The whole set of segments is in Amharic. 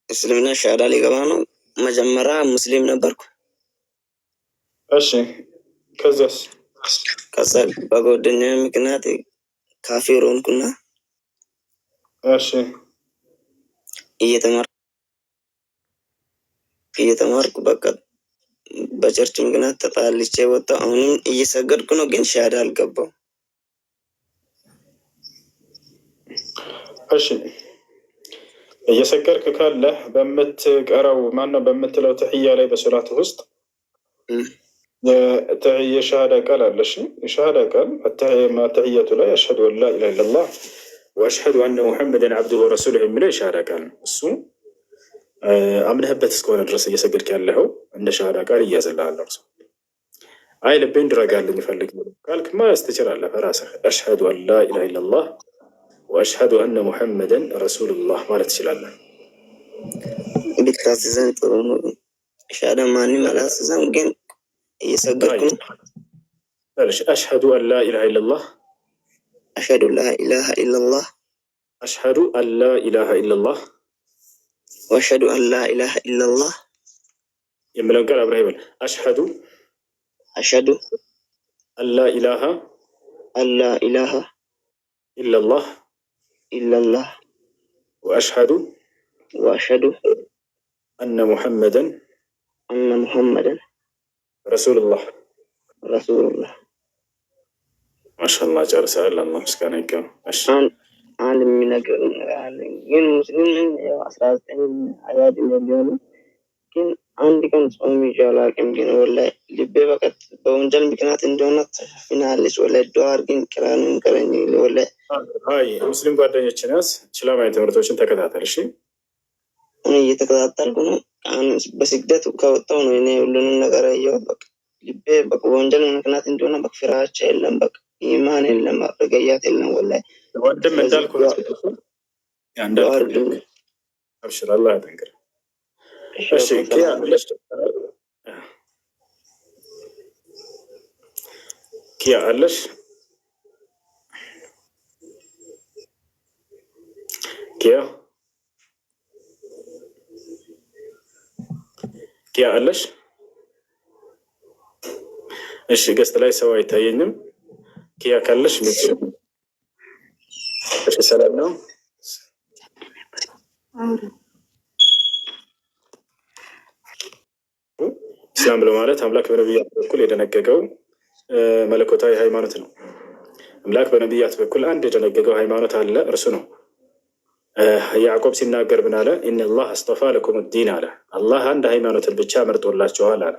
እስልምና ሻሃዳ ሊገባ ነው። መጀመሪያ ሙስሊም ነበርኩ። እሺ ከዛስ? ከዛ በጓደኛ ምክንያት ካፊር ሆንኩና እሺ እየተማርኩ በቃ በቸርች ምክንያት ተጣልቼ ወጣሁ። አሁንም እየሰገድኩ ነው፣ ግን ሻሃዳ አልገባው። እሺ እየሰገድክ ካለ በምትቀረው ማነው በምትለው ተሕያ ላይ በሶላት ውስጥ የሻሃዳ ቃል አለ። እሺ የሻሃዳ ቃል ተሕያቱ ላይ አሽሀዱ አን ላ ኢላሀ ኢለላህ ወአሽሀዱ አነ ሙሐመደን አብዱሁ ወረሱሉሁ የሚለው የሻሃዳ ቃል ነው። እሱ አምነህበት እስከሆነ ድረስ እየሰገድክ ያለኸው እንደ ሻሃዳ ቃል እያዘልሃል። እርሱ አይ ልቤን ድረጋልኝ ይፈልግ ካልክ ማያዝ ትችላለህ በራስህ። አሽሀዱ አን ላ ኢላሀ ኢለላህ ወአሽሀዱ አነ ሙሐመደን ረሱሉላህ ማለት ትችላለህ። ቢታዘዘን ጥሩ ነው። ሻሃዳ ማንም አላዘዘም፣ ግን እየሰገድኩ ነው። አሽሀዱ አን ላ ኢላሀ ኢለላህ አሽሀዱ ላ ኢላሀ ኢለላህ አሽሀዱ አን ላ ኢላሀ ኢለላህ ወአሽሀዱ አን ላ ኢላሀ ኢለላህ የሚለውን ቃል አብረህ ይበል። አሽሀዱ አን ላ ኢላሀ ኢለላህ ወአሽሀዱ አነ ሙሐመደን ረሱሉላህ። ማሻአላህ ጨርሰሃል። አላህ ምስጋና ይገባው። አንድ የሚነገር አለኝ፣ ግን ሙስሊም 19 አያድ ቢሆንም ግን አንድ ቀን ጾም ይዤ አላውቅም። ግን ወላሂ ልቤ በቃ በወንጀል ምክንያት እንደሆነ ተሸፍናለች። ወላሂ ዱዓ አድርገኝ ቅራንም ቅረኝ። ወላሂ ሙስሊም ጓደኞችን ያዝ፣ እስላማዊ ትምህርቶችን ተከታተል። እሺ እኔ እየተከታተልኩ ነው። በስግደት ከወጣሁ ነው እኔ ሁሉንም ነገር ያየሁት። በቃ ልቤ በቃ በወንጀል ምክንያት እንደሆነ በቃ ፍራቻ የለም፣ በቃ ኢማን የለም፣ ረገያት የለም። ወላሂ ወንድም እንዳልኩ አብሽር፣ አላህ ያጠንክር። እሺ ኪያ አለሽ? ኪያ አለሽ? እሺ ገስት ላይ ሰው አይታየኝም። ኪያ ካለሽ ልጅ እሺ፣ ሰላም ነው። ኢስላም ብሎ ማለት አምላክ በነቢያት በኩል የደነገገው መለኮታዊ ሃይማኖት ነው። አምላክ በነቢያት በኩል አንድ የደነገገው ሃይማኖት አለ፣ እርሱ ነው። ያዕቆብ ሲናገር ምን አለ? ኢነላህ አስጠፋ ለኩም ዲን አለ። አላህ አንድ ሃይማኖትን ብቻ መርጦላቸዋል አለ።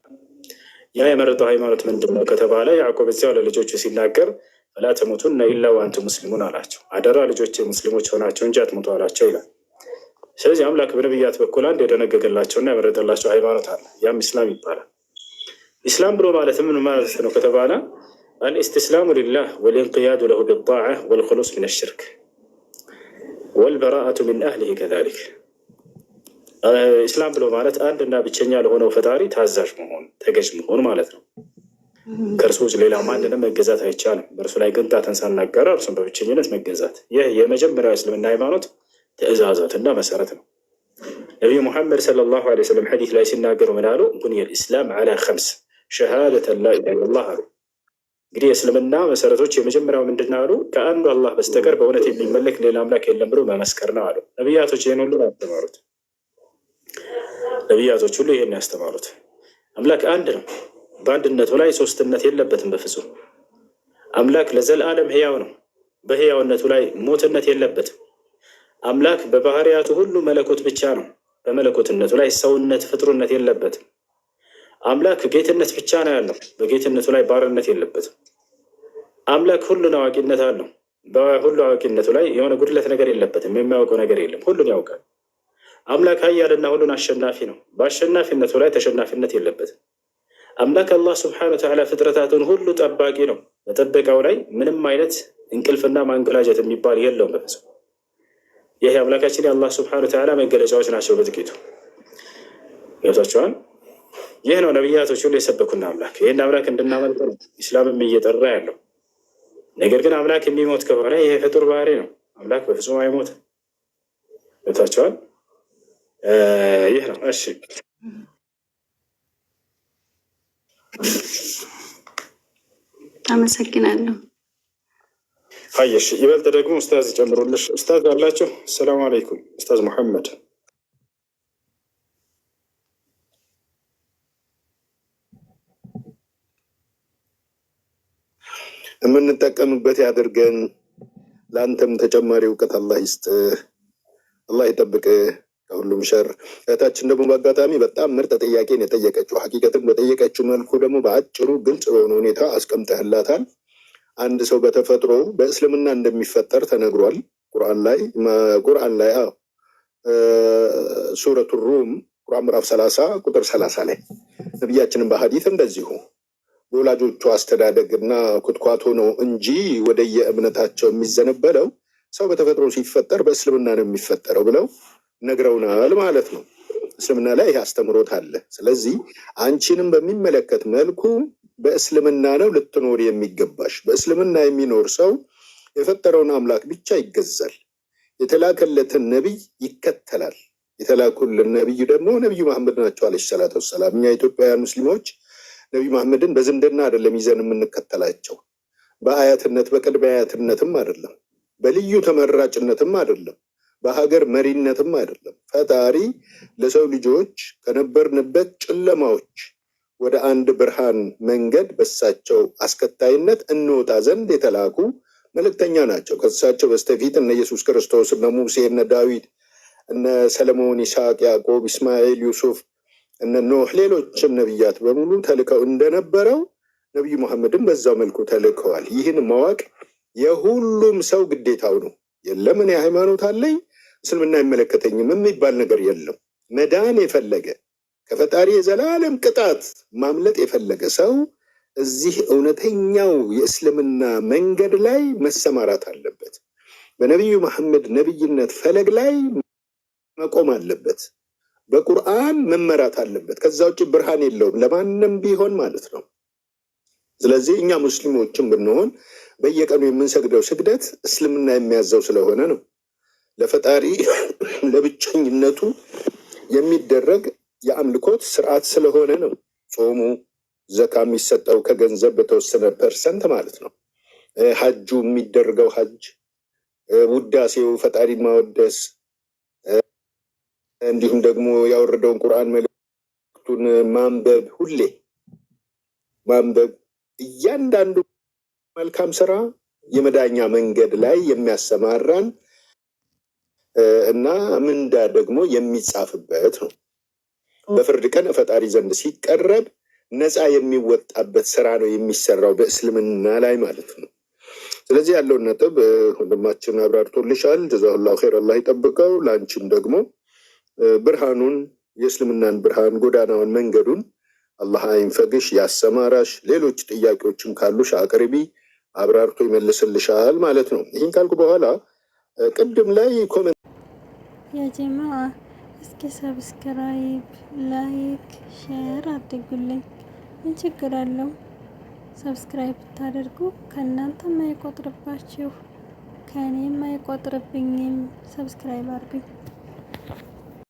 ያ የመረጠው ሃይማኖት ምንድን ነው ከተባለ ያዕቆብ እዚያው ለልጆቹ ሲናገር ፈላ ተሙቱነ ኢላ ወአንቱም ሙስሊሙን አላቸው። አደራ ልጆች ሙስሊሞች ሆናቸው እንጂ አትሙቱ አላቸው ይላል። ስለዚህ አምላክ በነቢያት በኩል አንድ የደነገገላቸውና የመረጠላቸው ሃይማኖት አለ። ያም ኢስላም ይባላል። ኢስላም ብሎ ማለት ምን ማለት ነው ከተባለ አልእስትስላሙ ሊላህ ወልኢንቅያዱ ለሁ ቢጣዓ ወልኹሉስ ሚነ ሽርክ ወልበራአቱ ሚን አህሊሂ ከዛሊክ። ኢስላም ብሎ ማለት አንድና ብቸኛ ለሆነው ፈጣሪ ታዛዥ መሆን፣ ተገዥ መሆን ማለት ነው። ከእርሱ ውጭ ሌላ ማንንም መገዛት አይቻልም። በእርሱ ላይ ቅንጣትን ሳናጋራ እርሱን በብቸኝነት መገዛት፣ ይህ የመጀመሪያው እስልምና ሃይማኖት ትእዛዛትና መሰረት ነው። ነቢዩ ሙሐመድ ሰለላሁ ዐለይሂ ወሰለም ሐዲስ ላይ ሲናገሩ ምን አሉ? ቡኒየል ኢስላም ዐላ ኸምስ ሸሃደተን ላ ኢላሀ ኢለላህ አሉ። እንግዲህ የእስልምና መሰረቶች የመጀመሪያው ምንድን አሉ? ከአንዱ አላህ በስተቀር በእውነት የሚመለክ ሌላ አምላክ የለም ብሎ መመስከር ነው አሉ። ነቢያቶች ይህን ሁሉ ያስተማሩት። ነቢያቶች ሁሉ ይህን ያስተማሩት። አምላክ አንድ ነው። በአንድነቱ ላይ ሶስትነት የለበትም በፍጹም። አምላክ ለዘላለም ህያው ነው። በህያውነቱ ላይ ሞትነት የለበትም። አምላክ በባህሪያቱ ሁሉ መለኮት ብቻ ነው። በመለኮትነቱ ላይ ሰውነት፣ ፍጥሩነት የለበትም። አምላክ ጌትነት ብቻ ነው ያለው። በጌትነቱ ላይ ባርነት የለበትም። አምላክ ሁሉን አዋቂነት አለው። በሁሉ አዋቂነቱ ላይ የሆነ ጉድለት ነገር የለበትም። የሚያውቀው ነገር የለም። ሁሉን ያውቃል። አምላክ ኃያልና ሁሉን አሸናፊ ነው። በአሸናፊነቱ ላይ ተሸናፊነት የለበትም። አምላክ አላህ ስብሐነሁ ወተዓላ ፍጥረታቱን ሁሉ ጠባቂ ነው። በጠበቃው ላይ ምንም አይነት እንቅልፍና ማንገላጀት የሚባል የለውም በፍጹም። ይህ አምላካችን የአላህ ስብሐነሁ ወተዓላ መገለጫዎች ናቸው በጥቂቱ ገብቷቸዋል። ይህ ነው ነቢያቶች ሁሉ የሰበኩና አምላክ። ይህን አምላክ እንድናመልክ ነው ኢስላምም እየጠራ ያለው። ነገር ግን አምላክ የሚሞት ከሆነ ይህ ፍጡር ባህሪ ነው። አምላክ በፍጹም አይሞትም ገብቷቸዋል። ይህ ነው። እሺ አመሰግናለሁ። አየሽ፣ ይበልጥ ደግሞ ኡስታዝ ጨምሮልሽ። ኡስታዝ አላቸው። ሰላም አለይኩም ኡስታዝ መሐመድ። የምንጠቀምበት ያድርገን። ለአንተም ተጨማሪ እውቀት አላህ ይስጥ፣ አላህ ይጠብቅ ከሁሉም ሸር። እህታችን ደግሞ በአጋጣሚ በጣም ምርጥ ጥያቄን የጠየቀችው ሀቂቀትን በጠየቀችው መልኩ ደግሞ በአጭሩ ግልጽ በሆነ ሁኔታ አስቀምጠህላታል። አንድ ሰው በተፈጥሮ በእስልምና እንደሚፈጠር ተነግሯል ቁርአን ላይ ሱረቱ ሩም ቁርአን ምዕራፍ 30 ቁጥር 30 ላይ ነቢያችንን በሀዲት እንደዚሁ በወላጆቹ አስተዳደግ እና ኩትኳቶ ነው እንጂ ወደየ እምነታቸው የሚዘነበለው ሰው በተፈጥሮ ሲፈጠር በእስልምና ነው የሚፈጠረው ብለው ነግረውናል ማለት ነው። እስልምና ላይ ይህ አስተምሮት አለ። ስለዚህ አንቺንም በሚመለከት መልኩ በእስልምና ነው ልትኖር የሚገባሽ። በእስልምና የሚኖር ሰው የፈጠረውን አምላክ ብቻ ይገዛል፣ የተላከለትን ነቢይ ይከተላል። የተላኩልን ነቢይ ደግሞ ነቢዩ መሐመድ ናቸው አለይሂ ሰላቱ ወሰላም። እኛ ኢትዮጵያውያን ሙስሊሞች ነቢዩ መሐመድን በዝምድና አይደለም ይዘን የምንከተላቸው፣ በአያትነት በቅድመ አያትነትም አይደለም፣ በልዩ ተመራጭነትም አይደለም፣ በሀገር መሪነትም አይደለም። ፈጣሪ ለሰው ልጆች ከነበርንበት ጨለማዎች ወደ አንድ ብርሃን መንገድ በሳቸው አስከታይነት እንወጣ ዘንድ የተላኩ መልእክተኛ ናቸው። ከሳቸው በስተፊት እነ ኢየሱስ ክርስቶስ፣ እነ ሙሴ፣ እነ ዳዊት፣ እነ ሰለሞን፣ ይስሐቅ፣ ያዕቆብ፣ እስማኤል፣ ዩሱፍ፣ እነ ኖህ፣ ሌሎችም ነቢያት በሙሉ ተልከው እንደነበረው ነቢዩ መሐመድን በዛው መልኩ ተልከዋል። ይህን ማወቅ የሁሉም ሰው ግዴታው ነው። የለም እኔ ሃይማኖት አለኝ እስልምና አይመለከተኝም የሚባል ነገር የለም። መዳን የፈለገ ከፈጣሪ የዘላለም ቅጣት ማምለጥ የፈለገ ሰው እዚህ እውነተኛው የእስልምና መንገድ ላይ መሰማራት አለበት። በነቢዩ መሐመድ ነቢይነት ፈለግ ላይ መቆም አለበት። በቁርአን መመራት አለበት። ከዛ ውጭ ብርሃን የለውም ለማንም ቢሆን ማለት ነው። ስለዚህ እኛ ሙስሊሞችን ብንሆን በየቀኑ የምንሰግደው ስግደት እስልምና የሚያዘው ስለሆነ ነው። ለፈጣሪ ለብቸኝነቱ የሚደረግ የአምልኮት ስርዓት ስለሆነ ነው። ጾሙ፣ ዘካ የሚሰጠው ከገንዘብ በተወሰነ ፐርሰንት ማለት ነው። ሀጁ የሚደረገው ሀጅ፣ ውዳሴው ፈጣሪን ማወደስ፣ እንዲሁም ደግሞ ያወረደውን ቁርአን መልእክቱን ማንበብ፣ ሁሌ ማንበብ፣ እያንዳንዱ መልካም ስራ የመዳኛ መንገድ ላይ የሚያሰማራን እና ምንዳ ደግሞ የሚጻፍበት ነው። በፍርድ ቀን ፈጣሪ ዘንድ ሲቀረብ ነፃ የሚወጣበት ስራ ነው የሚሰራው በእስልምና ላይ ማለት ነው። ስለዚህ ያለውን ነጥብ ወንድማችን አብራርቶልሻል። ጀዛሁላሁ ኸይር፣ አላህ ይጠብቀው። ለአንቺም ደግሞ ብርሃኑን የእስልምናን ብርሃን ጎዳናውን መንገዱን አላህ አይንፈግሽ፣ ያሰማራሽ። ሌሎች ጥያቄዎችም ካሉሽ አቅርቢ፣ አብራርቶ ይመልስልሻል ማለት ነው። ይህን ካልኩ በኋላ ቅድም ላይ ኮሜንት የጀማ እስኪ ሰብስክራይብ፣ ላይክ፣ ሼር አድርጉልኝ። ምን ችግር አለው? ሰብስክራይብ ብታደርጉ ከእናንተም አይቆጥርባችሁ ከእኔም አይቆጥርብኝም። ሰብስክራይብ አድርጉኝ።